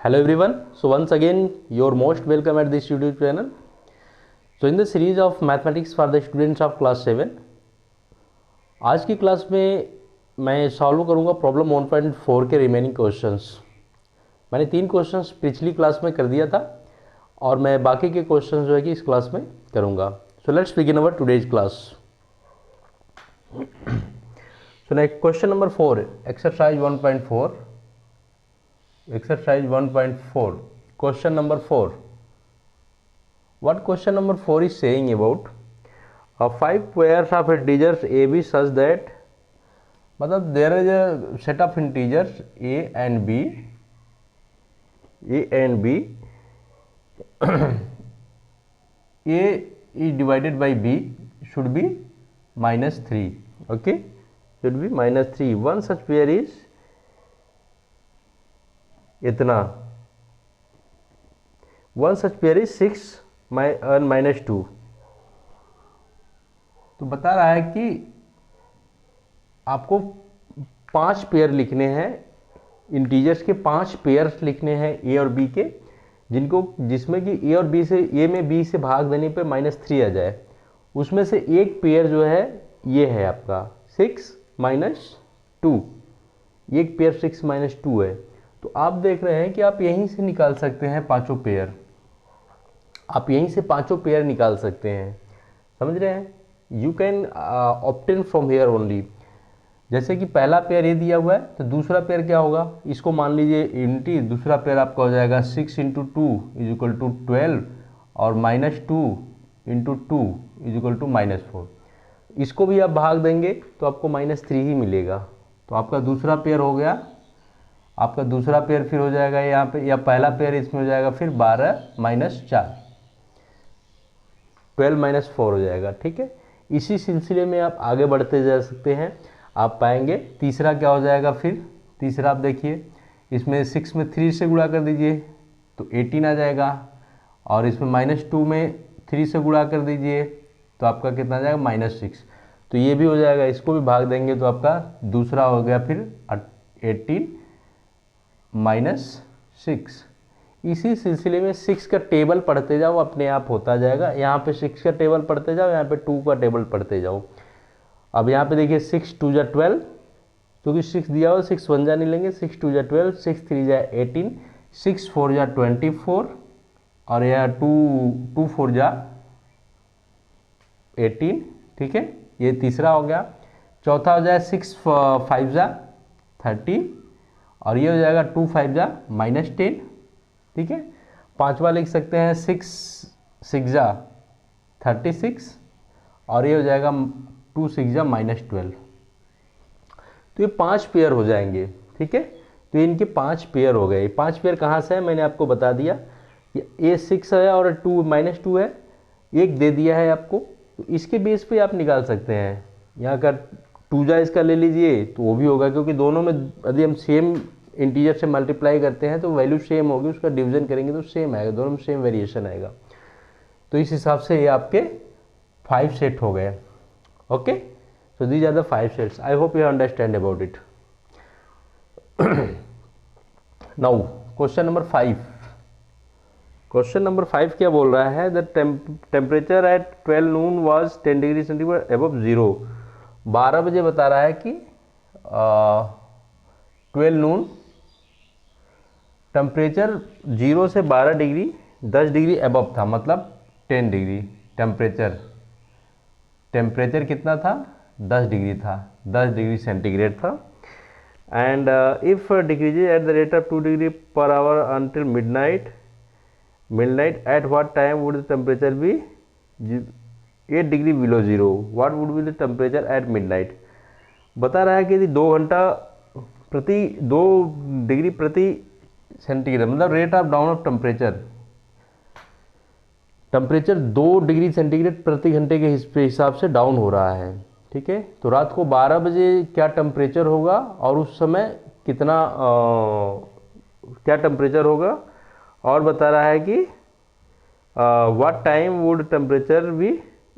Hello everyone. So once again, you're most welcome at this YouTube channel. So in the series of mathematics for the students of class 7, आज की class में मैं solve करूंगा problem 1.4 के remaining questions. मैंने 3 questions पिछली class में कर दिया था और मैं बाकी के क्वेश्चंस जो है कि इस क्लास में करूंगा। So let's begin our today's class. So next question number 4, exercise 1.4। Exercise 1.4, question number 4. What question number 4 is saying about 5 pairs of integers a b such that, मतलब there is a set of integers a and b a is divided by b should be -3. Okay, should be -3. One such pair is इतना, one such pair is 6 -2। तो बता रहा है कि आपको 5 pair लिखने हैं, इंटीजर्स के 5 पेयर्स लिखने हैं ए और बी के, जिसमें कि ए और बी से, ए में बी से भाग देने पे -3 आ जाए। उसमें से एक पेयर जो है ये है आपका 6 -2, एक पेयर 6 -2 है। तो आप देख रहे हैं कि आप यहीं से निकाल सकते हैं पांचों पेयर, आप यहीं से पांचों पेयर निकाल सकते हैं, समझ रहे हैं। You can obtain from here only. जैसे कि पहला पेयर ये दिया हुआ है, तो दूसरा पेयर क्या होगा, इसको मान लीजिए यूनिटी। दूसरा पेयर आपका हो जाएगा 6 × 2 = 12 और -2 × 2 = -4। इसको भी आप भाग देंगे तो आपको -3 ही मिलेगा। तो आपका दूसरा पेयर हो गया, आपका दूसरा पेयर फिर हो जाएगा यहाँ पे, या पहला पेयर इसमें हो जाएगा फिर 12 - 4, 12 - 4 हो जाएगा। ठीक है, इसी सिलसिले में आप आगे बढ़ते जा सकते हैं। आप पाएंगे तीसरा क्या हो जाएगा। फिर तीसरा आप देखिए, इसमें 6 में 3 से गुणा कर दीजिए तो 18 आ जाएगा, और इसमें -2 में 3 से गुणा कर दीजिए तो आपका कितना आ जाएगा -6। तो ये भी हो जाएगा, इसको भी भाग देंगे तो आपका दूसरा हो गया फिर 18 -6। इसी सिलसिले में 6 का टेबल पढ़ते जाओ, अपने आप होता जाएगा। यहाँ पे 6 का टेबल पढ़ते जाओ, यहाँ पे 2 का टेबल पढ़ते जाओ। अब यहाँ पे देखिए 6 × 2 = 12, क्योंकि 6 दिया हो 6 1 जा नहीं लेंगे, 6 × 2 = 12, 6 × 3 = 18, 6 × 4 = 24, और यह 2 × 4 = 18। ठीक है, ये तीसरा हो गया। चौथा हो जाए 6 × 5 = 30, और ये हो जाएगा 2 × 5 = -10। ठीक है, पांचवा लिख सकते हैं 6 × 6 = 36, और ये हो जाएगा 2 × 6 = -12। तो ये 5 पेयर हो जाएंगे। ठीक है, तो इनके 5 पेयर हो गए। 5 पेयर कहाँ से है मैंने आपको बता दिया। ये 6 है और 2 -2 है, एक दे दिया है आपको, तो इसके बेस पे आप निकाल सकते हैं। यहाँ का 2 जा इसका ले लीजिए तो वो भी होगा, क्योंकि दोनों में यदि हम सेम इंटीजर से मल्टीप्लाई करते हैं तो वैल्यू सेम होगी, उसका डिवीजन करेंगे तो सेम आएगा, दोनों में सेम वेरिएशन आएगा। तो इस हिसाब से ये आपके 5 सेट हो गए। Okay, so these are the 5 sets. I hope you understand about it. Now question number 5। Question number 5 क्या बोल रहा है, the temperature at 12 noon was 10 degree centigrade above 0। 12 बजे बता रहा है कि 12 noon टेम्परेचर 0 से 12 डिग्री 10 डिग्री अबव था, मतलब 10 डिग्री। टेम्परेचर कितना था, 10 डिग्री था, 10 डिग्री सेंटीग्रेड था। And if decreases at the rate of 2 degree per hour until midnight at what time would the temperature be 8 degree below 0। What would be the temperature at midnight. बता रहा है कि यदि 2 degree प्रति centigrade, मतलब rate of down of temperature 2 degree centigrade प्रति घंटे के हिसाब से डाउन हो रहा है। ठीक है, तो रात को 12 बजे क्या टेम्परेचर होगा और उस समय कितना क्या टेम्परेचर होगा, और बता रहा है कि what time would temperature be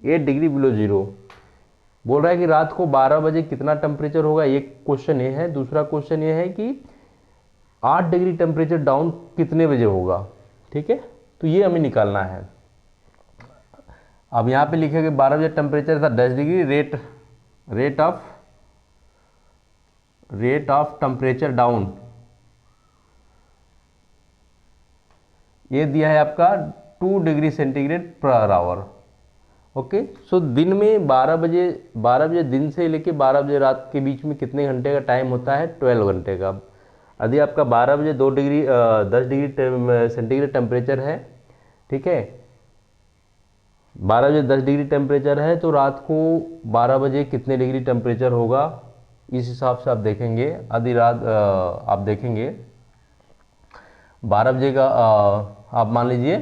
8 degree below 0। बोल रहा है कि रात को 12 बजे कितना टेम्परेचर होगा, एक क्वेश्चन ये है। दूसरा क्वेश्चन ये है कि 8 डिग्री टेम्परेचर डाउन कितने बजे होगा, ठीक है, तो ये हमें निकालना है। अब यहाँ पे लिखेंगे 12 बजे टेम्परेचर था 10 degree, rate of temperature down ये दिया है आपका 2 degree centigrade per hour. Okay, so दिन में 12 बजे दिन से लेके 12 बजे रात के बीच में कितने घंटे का टाइम होता है, 12 घंटे का। यदि आपका 12 बजे 10 डिग्री सेंटीग्रेड टेम्परेचर है, ठीक है, 12 बजे 10 डिग्री टेम्परेचर है, तो रात को 12 बजे कितने डिग्री टेम्परेचर होगा, इस हिसाब से आप देखेंगे। यदि रात आप देखेंगे 12 बजे का आप मान लीजिए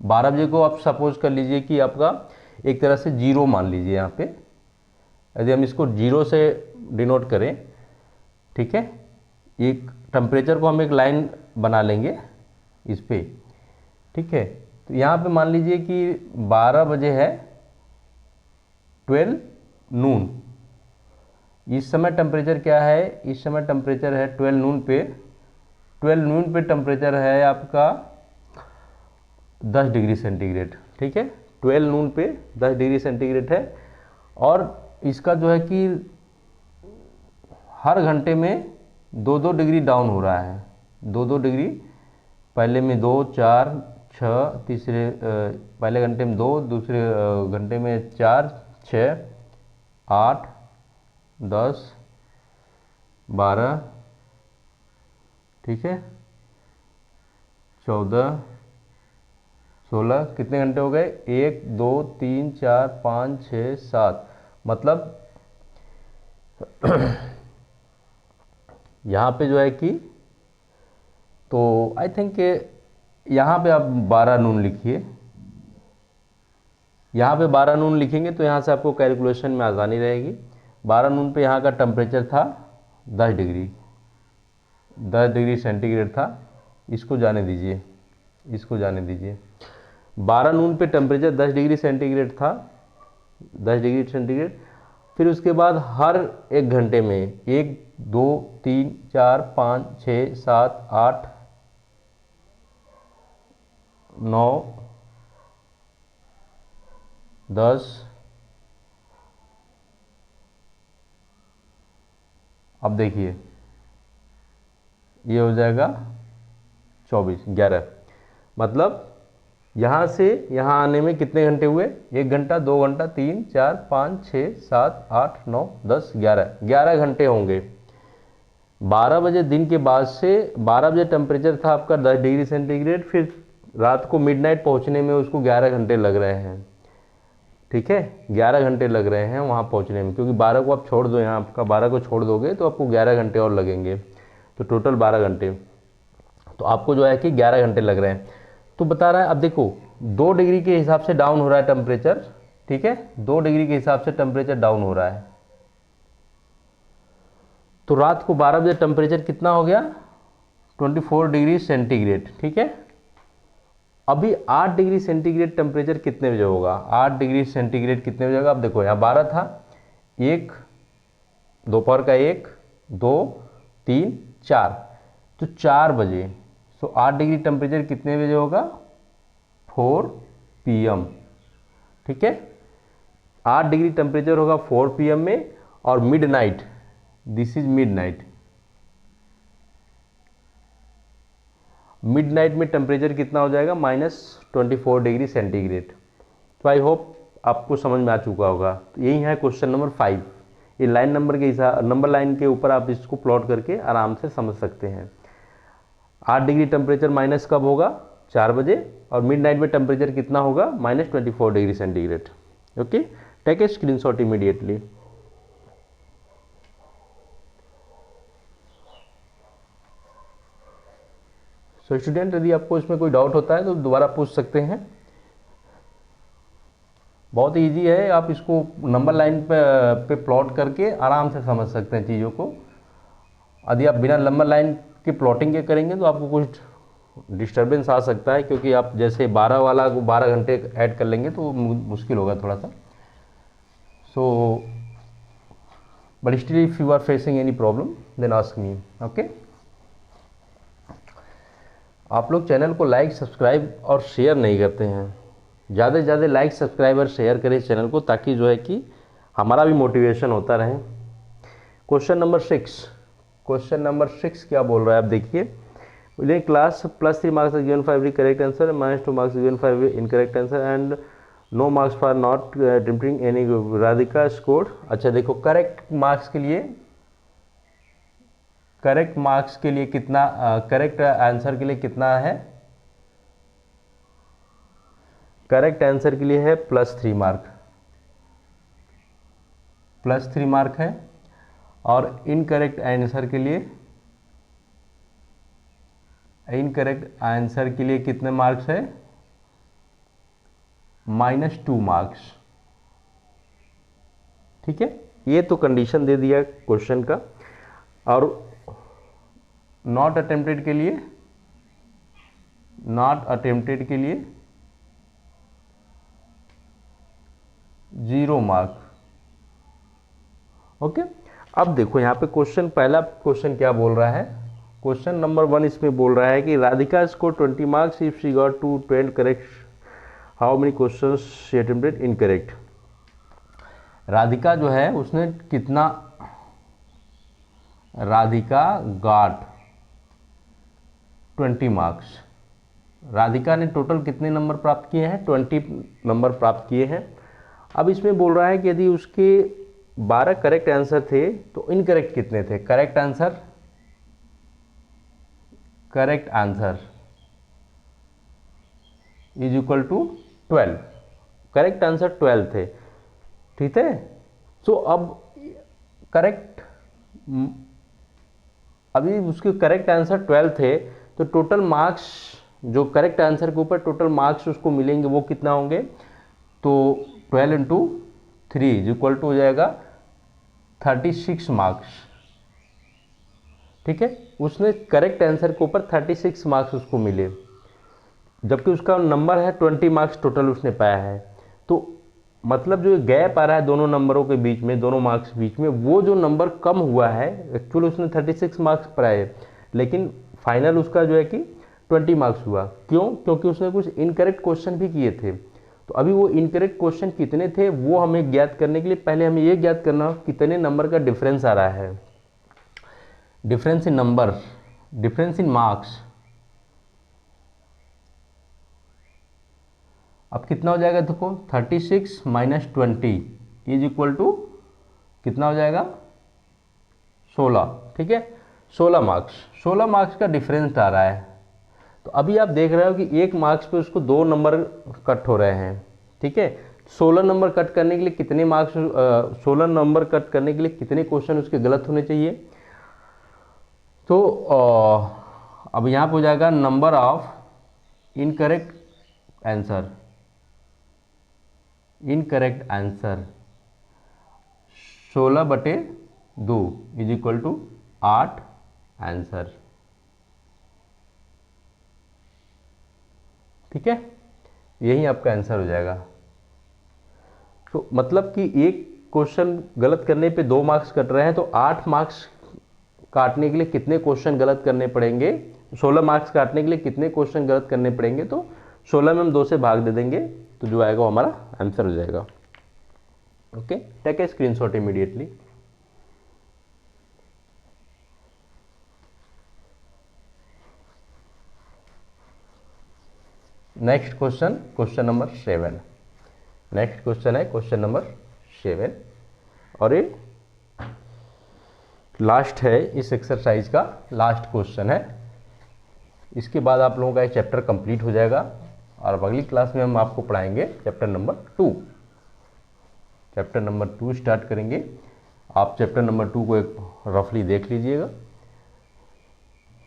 12 बजे को आप सपोज कर लीजिए कि आपका एक तरह से जीरो मान लीजिए यहाँ पे। यदि हम इसको जीरो से डिनोट करें, ठीक है, एक टेम्परेचर को हम एक लाइन बना लेंगे इस पे, ठीक है, तो यहाँ पे मान लीजिए कि 12 बजे है 12 नून। इस समय टेम्परेचर क्या है, इस समय टेम्परेचर है 12 नून पे टेम्परेचर है आपका 10 डिग्री सेंटीग्रेड, ठीक है, 12 नून पे 10 डिग्री सेंटीग्रेड है। और इसका जो है कि हर घंटे में 2-2 डिग्री डाउन हो रहा है, 2-2 डिग्री, पहले में 2, 4, 6, तीसरे पहले घंटे में 2, दूसरे घंटे में 4, 6, 8, 10, 12, ठीक है, 14, 16, कितने घंटे हो गए, 1, 2, 3, 4, 5, 6, 7, मतलब यहाँ पे जो है कि, तो आई थिंक यहाँ पे आप 12 नून लिखिए, यहाँ पे 12 नून लिखेंगे तो यहाँ से आपको कैलकुलेशन में आसानी रहेगी। 12 नून पे यहाँ का टेम्परेचर था 10 डिग्री सेंटीग्रेड था, इसको जाने दीजिए, 12 नून पे टेम्परेचर 10 डिग्री सेंटीग्रेड था, 10 डिग्री सेंटीग्रेड। फिर उसके बाद हर एक घंटे में 1, 2, 3, 4, 5, 6, 7, 8, 9, 10, अब देखिए ये हो जाएगा 24, 11, मतलब यहाँ से यहाँ आने में कितने घंटे हुए, 1 घंटा, 2 घंटा, 3, 4, 5, 6, 7, 8, 9, 10, 11 घंटे होंगे। 12 बजे दिन के बाद से 12 बजे टेम्परेचर था आपका 10 डिग्री सेंटीग्रेड, फिर रात को मिडनाइट पहुँचने में उसको 11 घंटे लग रहे हैं, ठीक है, 11 घंटे लग रहे हैं वहाँ पहुँचने में, क्योंकि 12 को आप छोड़ दो, यहाँ आपका 12 को छोड़ दोगे तो आपको 11 घंटे और लगेंगे, तो टोटल 12 घंटे, तो आपको जो है कि 11 घंटे लग रहे हैं। तो बता रहा है, अब देखो 2 डिग्री के हिसाब से डाउन हो रहा है टेम्परेचर, ठीक है, 2 डिग्री के हिसाब से टेम्परेचर डाउन हो रहा है, तो रात को 12 बजे टेम्परेचर कितना हो गया, 24 डिग्री सेंटीग्रेड, ठीक है। अभी 8 डिग्री सेंटीग्रेड टेम्परेचर कितने बजे होगा, 8 डिग्री सेंटीग्रेड कितने बजे होगा, अब देखो यहाँ 12 था, 1, दोपहर का 1, 2, 3, 4, तो 4 बजे, सो 8 डिग्री टेम्परेचर कितने बजे होगा, 4 PM, ठीक है, 8 डिग्री टेम्परेचर होगा 4 PM में। और मिडनाइट, दिस इज मिडनाइट में टेम्परेचर कितना हो जाएगा, -24 डिग्री सेंटीग्रेड। तो आई होप आपको समझ में आ चुका होगा। तो यही है क्वेश्चन नंबर 5। ये लाइन नंबर के हिसाब, नंबर लाइन के ऊपर आप इसको प्लॉट करके आराम से समझ सकते हैं। 8 डिग्री टेम्परेचर माइनस कब होगा, 4 बजे, और मिडनाइट में टेम्परेचर कितना होगा, -24 degree centigrade. Okay, take a screenshot immediately. So student, यदि आपको इसमें कोई डाउट होता है तो दोबारा पूछ सकते हैं। बहुत इजी है, आप इसको नंबर लाइन पे प्लॉट करके आराम से समझ सकते हैं चीज़ों को। यदि आप बिना नंबर लाइन के प्लॉटिंग के करेंगे तो आपको कुछ डिस्टर्बेंस आ सकता है, क्योंकि आप जैसे 12 वाला को 12 घंटे ऐड कर लेंगे तो मुश्किल होगा थोड़ा सा। So but still if you are facing any problem then ask me. Okay. आप लोग चैनल को लाइक सब्सक्राइब और शेयर नहीं करते हैं। ज़्यादा से ज़्यादा लाइक सब्सक्राइब और शेयर करें चैनल को, ताकि जो है कि हमारा भी मोटिवेशन होता रहे। क्वेश्चन नंबर 6, क्वेश्चन नंबर 6 क्या बोल रहा है आप देखिए। बोलिए class +3 marks given for every correct answer, -2 marks given for every incorrect answer and no marks for not attempting any. Radhika score, अच्छा देखो करेक्ट मार्क्स के लिए, करेक्ट मार्क्स के लिए कितना, करेक्ट आंसर के लिए कितना है, करेक्ट आंसर के लिए है +3 मार्क, +3 मार्क है। और इनकरेक्ट आंसर के लिए, इनकरेक्ट आंसर के लिए कितने मार्क्स है, -2 मार्क्स। ठीक है, ये तो कंडीशन दे दिया क्वेश्चन का। और नॉट अटेम्प्टेड के लिए, नॉट अटेम्प्टेड के लिए 0 मार्क। ओके, अब देखो यहाँ पे क्वेश्चन, पहला क्वेश्चन क्या बोल रहा है। क्वेश्चन नंबर 1 इसमें बोल रहा है कि Radhika score 20 marks if she got 2 12 correct, how many questions she attempted incorrect. Radhika जो है उसने कितना, राधिका गॉट 20 मार्क्स, राधिका ने टोटल कितने नंबर प्राप्त किए हैं, 20 नंबर प्राप्त किए हैं। अब इसमें बोल रहा है कि यदि उसके 12 करेक्ट आंसर थे तो इनकरेक्ट कितने थे। Correct answer, correct answer is equal to 12, correct answer 12 थे। ठीक है, सो अब करेक्ट, अभी उसके करेक्ट आंसर 12 थे, तो टोटल मार्क्स जो करेक्ट आंसर के ऊपर टोटल मार्क्स उसको मिलेंगे वो कितना होंगे, तो 12 इंटू 3 इक्वल टू हो जाएगा 36 मार्क्स। ठीक है, उसने करेक्ट आंसर के ऊपर 36 मार्क्स उसको मिले, जबकि उसका नंबर है 20 मार्क्स टोटल उसने पाया है। तो मतलब जो गैप आ रहा है दोनों नंबरों के बीच में, दोनों मार्क्स के बीच में, वो जो नंबर कम हुआ है, एक्चुअल उसने 36 मार्क्स पाए, लेकिन फाइनल उसका जो है कि 20 मार्क्स हुआ। क्यों? क्योंकि उसने कुछ इनकरेक्ट क्वेश्चन भी किए थे। तो अभी वो इनकरेक्ट क्वेश्चन कितने थे वो हमें ज्ञात करने के लिए पहले हमें ये ज्ञात करना कितने नंबर का डिफरेंस आ रहा है। Difference in number, difference in marks. अब कितना हो जाएगा देखो, 36 - 20 इज इक्वल टू कितना हो जाएगा, 16। ठीक है, 16 मार्क्स, 16 मार्क्स का डिफरेंस आ रहा है। तो अभी आप देख रहे हो कि 1 मार्क्स पे उसको 2 नंबर कट हो रहे हैं। ठीक है, 16 नंबर कट करने के लिए कितने मार्क्स, 16 नंबर कट करने के लिए कितने क्वेश्चन उसके गलत होने चाहिए। तो अब यहाँ पे हो जाएगा number of incorrect answer, incorrect answer 16/2 is equal to 8 answer. ठीक है, यही आपका आंसर हो जाएगा। तो मतलब कि एक क्वेश्चन गलत करने पे 2 मार्क्स कट रहे हैं, तो 8 मार्क्स काटने के लिए कितने क्वेश्चन गलत करने पड़ेंगे, 16 मार्क्स काटने के लिए कितने क्वेश्चन गलत करने पड़ेंगे, तो 16 में हम 2 से भाग दे देंगे, तो जो आएगा वो हमारा आंसर हो जाएगा। Okay, take a screenshot immediately. Next question, question number 7। Next question है क्वेश्चन नंबर 7, और ये लास्ट है, इस एक्सरसाइज का लास्ट क्वेश्चन है। इसके बाद आप लोगों का ये चैप्टर कंप्लीट हो जाएगा, और अब अगली क्लास में हम आपको पढ़ाएंगे chapter number 2। Chapter number 2 start करेंगे। आप चैप्टर नंबर 2 को एक रफली देख लीजिएगा,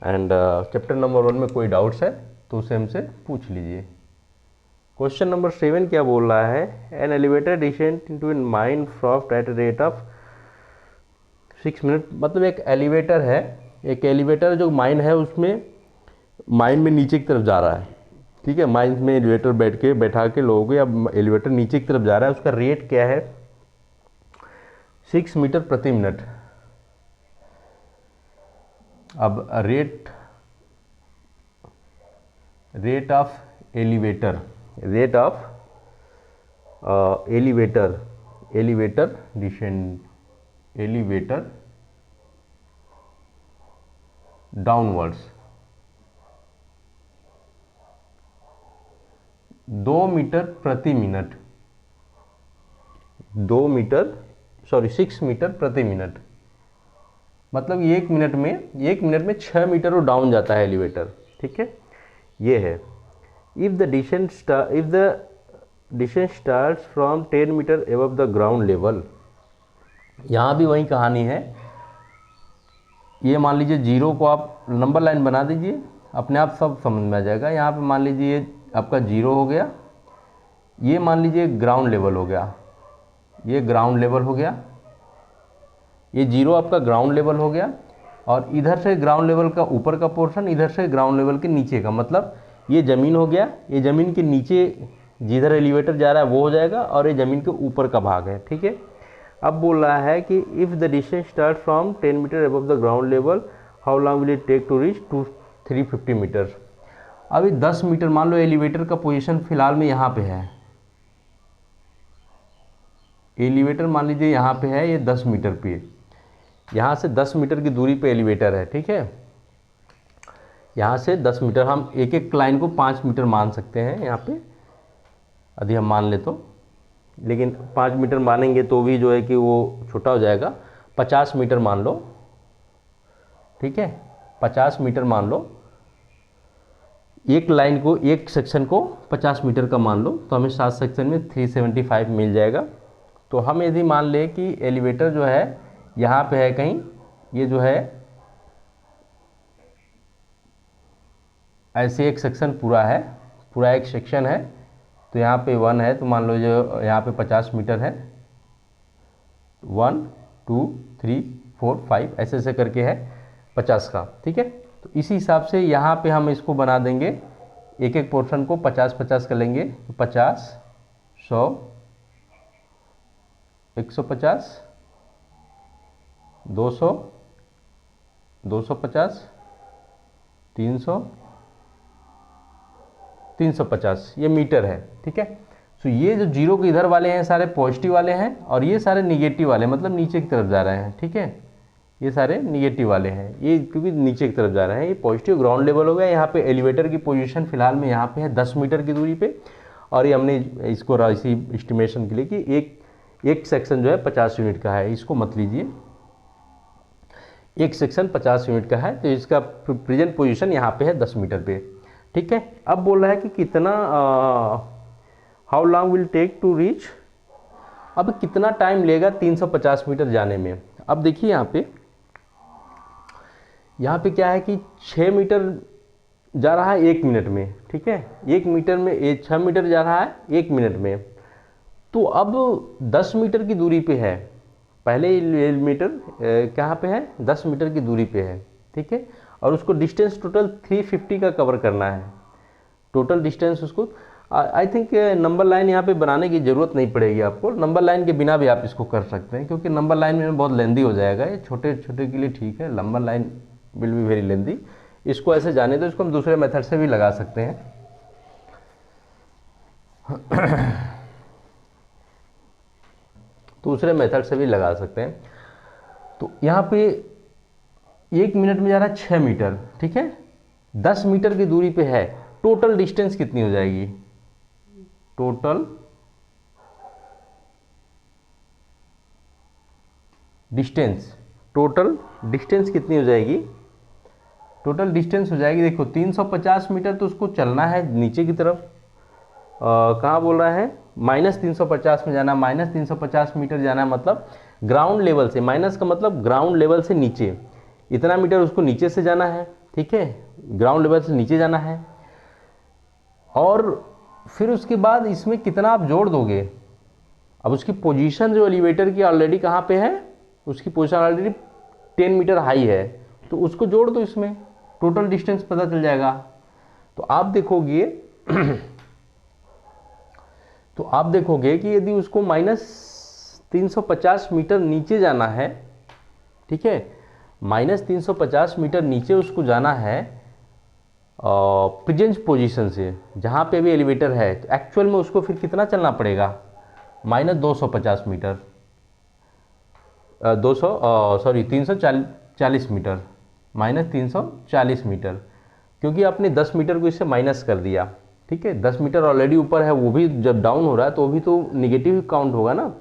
एंड चैप्टर नंबर 1 में कोई डाउट्स है तो उसे हमसे पूछ लीजिए। क्वेश्चन नंबर 7 क्या बोल रहा है, an elevator descent into an mine shaft at rate of 6 minute. मतलब एक एलिवेटर है, एक एलिवेटर जो माइन है उसमें, माइन में नीचे की तरफ जा रहा है। ठीक है, माइन में एलिवेटर बैठा के लोगों को, या एलिवेटर नीचे की तरफ जा रहा है, उसका रेट क्या है, 6 मीटर प्रति मिनट। अब rate rate of elevator, rate of elevator, elevator descend, elevator downwards 2 metre प्रति मिनट, 6 मीटर प्रति मिनट, मतलब 1 मिनट में 6 मीटर वो डाउन जाता है एलिवेटर। ठीक है, ये है। If the distance starts from 10 metre above the ground level, यहाँ भी वही कहानी है। ये मान लीजिए जीरो को आप नंबर लाइन बना दीजिए, अपने आप सब समझ में आ जाएगा। यहाँ पे मान लीजिए ये आपका जीरो हो गया, ये मान लीजिए ग्राउंड लेवल हो गया, ये ग्राउंड लेवल हो गया, ये जीरो आपका ग्राउंड लेवल हो गया, और इधर से ग्राउंड लेवल का ऊपर का पोर्शन, इधर से ग्राउंड लेवल के नीचे का, मतलब ये ज़मीन हो गया, ये ज़मीन के नीचे जिधर एलिवेटर जा रहा है वो हो जाएगा, और ये ज़मीन के ऊपर का भाग है। ठीक है, अब बोल रहा है कि if the distance start from 10 metre above the ground level, how long will it take to reach 350 metre. अभी 10 मीटर मान लो एलिवेटर का पोजीशन फिलहाल में यहाँ पे है, एलिवेटर मान लीजिए यहाँ पे है, ये 10 मीटर पे, यहाँ से 10 मीटर की दूरी पे एलिवेटर है। ठीक है, यहाँ से 10 मीटर, हम एक एक लाइन को 5 मीटर मान सकते हैं यहाँ पे, यदि हम मान ले तो, लेकिन 5 मीटर मानेंगे तो भी जो है कि वो छोटा हो जाएगा। 50 मीटर मान लो, ठीक है, 50 मीटर मान लो, एक लाइन को, एक सेक्शन को 50 मीटर का मान लो, तो हमें 7 सेक्शन में 375 मिल जाएगा। तो हम यदि मान ले कि एलिवेटर जो है यहाँ पे है कहीं, ये जो है ऐसे एक सेक्शन पूरा है, पूरा एक सेक्शन है, तो यहाँ पे 1 है, तो मान लो जो यहाँ पे 50 मीटर है, 1 2 3 4 5 ऐसे ऐसे करके है 50 का। ठीक है, तो इसी हिसाब से यहाँ पे हम इसको बना देंगे, एक एक पोर्शन को 50-50 कर लेंगे, तो 50 100 150 200 250 300 350, ये मीटर है। ठीक है, तो ये जो जीरो के इधर वाले हैं सारे पॉजिटिव वाले हैं, और ये सारे निगेटिव वाले, मतलब नीचे की तरफ जा रहे हैं। ठीक है, ये सारे निगेटिव वाले हैं, ये क्योंकि नीचे की तरफ जा रहे हैं, ये पॉजिटिव ग्राउंड लेवल हो गया। यहाँ पे एलिवेटर की पोजीशन फिलहाल में यहाँ पे है 10 मीटर की दूरी पे, और ये हमने इसको इसी एस्टिमेशन के लिए कि एक सेक्शन जो है 50 यूनिट का है, इसको मत लीजिए, एक सेक्शन 50 यूनिट का है, तो इसका प्रेजेंट पोजीशन यहाँ पे है 10 मीटर पे। ठीक है, अब बोल रहा है कि कितना how long will take to reach, अब कितना टाइम लेगा 350 मीटर जाने में। अब देखिए यहाँ पे क्या है कि 6 मीटर जा रहा है 1 मिनट में। ठीक है, 1 मीटर में 6 मीटर जा रहा है 1 मिनट में, तो अब 10 मीटर की दूरी पे है, पहले मीटर कहाँ पे है, 10 मीटर की दूरी पे है। ठीक है, और उसको डिस्टेंस टोटल 350 का कवर करना है, टोटल डिस्टेंस उसको। आई थिंक नंबर लाइन यहाँ पे बनाने की ज़रूरत नहीं पड़ेगी आपको, नंबर लाइन के बिना भी आप इसको कर सकते हैं, क्योंकि नंबर लाइन में बहुत लेंदी हो जाएगा, ये छोटे छोटे के लिए ठीक है, number line will be very lengthy. इसको ऐसे जाने दो, इसको हम दूसरे मेथड से भी लगा सकते हैं। दूसरे मेथड से भी लगा सकते हैं। तो यहाँ पे 1 मिनट में जा रहा है 6 मीटर। ठीक है, 10 मीटर की दूरी पे है, टोटल डिस्टेंस कितनी हो जाएगी, टोटल डिस्टेंस कितनी हो जाएगी, टोटल डिस्टेंस हो जाएगी, देखो 350 मीटर, तो उसको चलना है नीचे की तरफ, कहाँ बोल रहा है, -350 में जाना, -350 मीटर जाना है, मतलब ग्राउंड लेवल से, माइनस का मतलब ग्राउंड लेवल से नीचे, इतना मीटर उसको नीचे से जाना है। ठीक है, ग्राउंड लेवल से नीचे जाना है, और फिर उसके बाद इसमें कितना आप जोड़ दोगे, अब उसकी पोजीशन जो एलिवेटर की ऑलरेडी कहाँ पे है, उसकी पोजीशन ऑलरेडी 10 मीटर हाई है, तो उसको जोड़ दो इसमें, टोटल डिस्टेंस पता चल जाएगा। तो आप देखोगे कि यदि उसको -350 मीटर नीचे जाना है, ठीक है, -350 मीटर नीचे उसको जाना है, प्रेजेंट पोजीशन से, जहाँ पे भी एलिवेटर है, तो एक्चुअल में उसको फिर कितना चलना पड़ेगा, minus 250 metre, 340 metre, minus 340 metre, क्योंकि आपने 10 मीटर को इससे माइनस कर दिया। ठीक है, 10 मीटर ऑलरेडी ऊपर है, वो भी जब डाउन हो रहा है तो वो भी तो निगेटिव काउंट होगा ना,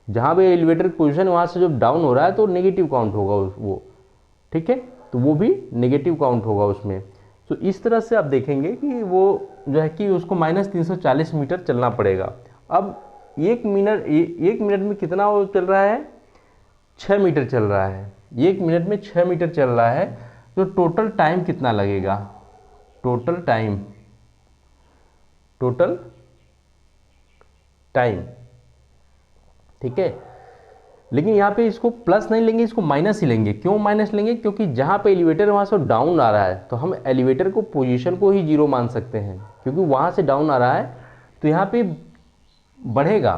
जहाँ पे एलिवेटर पोजीशन वहाँ से जब डाउन हो रहा है तो नेगेटिव काउंट होगा वो। ठीक है, तो वो भी नेगेटिव काउंट होगा उसमें। तो इस तरह से आप देखेंगे कि वो जो है कि उसको माइनस 340 मीटर चलना पड़ेगा। अब एक मिनट में कितना वो चल रहा है, 6 मीटर चल रहा है, 1 मिनट में 6 मीटर चल रहा है, तो टोटल टाइम कितना लगेगा, टोटल टाइम। ठीक है, लेकिन यहाँ पे इसको प्लस नहीं लेंगे, इसको माइनस ही लेंगे। क्यों माइनस लेंगे, क्योंकि जहाँ पे एलिवेटर वहाँ से डाउन आ रहा है तो हम एलिवेटर को पोजीशन को ही 0 मान सकते हैं, क्योंकि वहाँ से डाउन आ रहा है तो यहाँ पे बढ़ेगा।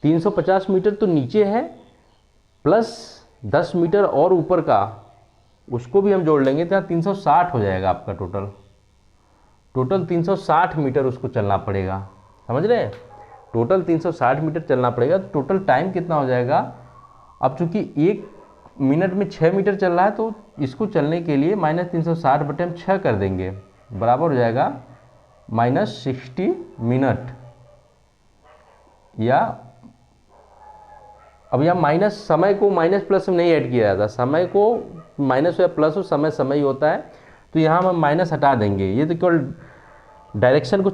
350 मीटर तो नीचे है, प्लस 10 मीटर और ऊपर का उसको भी हम जोड़ लेंगे तो यहाँ 360 हो जाएगा आपका टोटल 360 मीटर उसको चलना पड़ेगा। समझ रहे हैं, टोटल 360 मीटर चलना पड़ेगा। तो टोटल टाइम कितना हो जाएगा, अब चूंकि 1 मिनट में 6 मीटर चल रहा है तो इसको चलने के लिए माइनस 360 बटे हम 6 कर देंगे, बराबर हो जाएगा माइनस 60 मिनट। या अब यहाँ माइनस, समय को माइनस प्लस में नहीं ऐड किया जाता, समय को माइनस या प्लस हो, समय ही होता है, तो यहाँ हम माइनस हटा देंगे। ये तो केवल डायरेक्शन को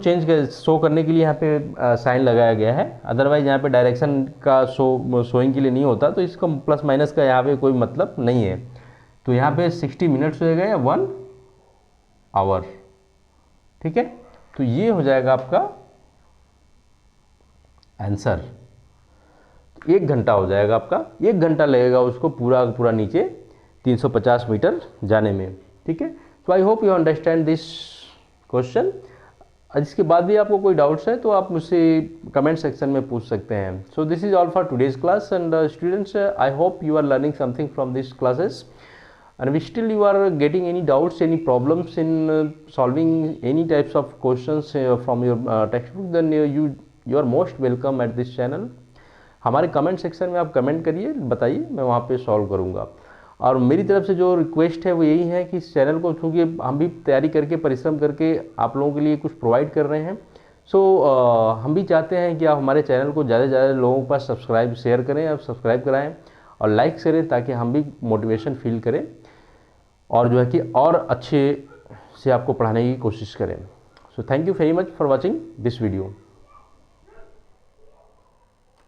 शो करने के लिए यहाँ पे साइन लगाया गया है, अदरवाइज यहाँ पे डायरेक्शन का शोइंग के लिए नहीं होता, तो इसका प्लस माइनस का यहाँ पे कोई मतलब नहीं है। तो यहाँ पे 60 मिनट्स हो गए, 1 आवर। ठीक है, तो ये हो जाएगा आपका आंसर। 1 घंटा हो जाएगा आपका, 1 घंटा लगेगा उसको पूरा नीचे 350 मीटर जाने में। ठीक है, तो आई hope you understand this question. इसके बाद भी आपको कोई डाउट्स है तो आप मुझसे कमेंट सेक्शन में पूछ सकते हैं। So this is all for today's class and students, I hope you are learning something from this classes and if still you are getting any doubts, any problems in solving any types of questions from your textbook, then you are most welcome at this channel. हमारे comment section में आप comment करिए, बताइए, मैं वहाँ पे solve करूँगा। और मेरी तरफ से जो रिक्वेस्ट है वो यही है कि इस चैनल को, चूँकि हम भी तैयारी करके परिश्रम करके आप लोगों के लिए कुछ प्रोवाइड कर रहे हैं, सो हम भी चाहते हैं कि आप हमारे चैनल को ज़्यादा से ज़्यादा लोगों के पास शेयर करें, आप सब्सक्राइब कराएँ और लाइक करें, ताकि हम भी मोटिवेशन फील करें और जो है कि और अच्छे से आपको पढ़ाने की कोशिश करें। So thank you very much for watching this video.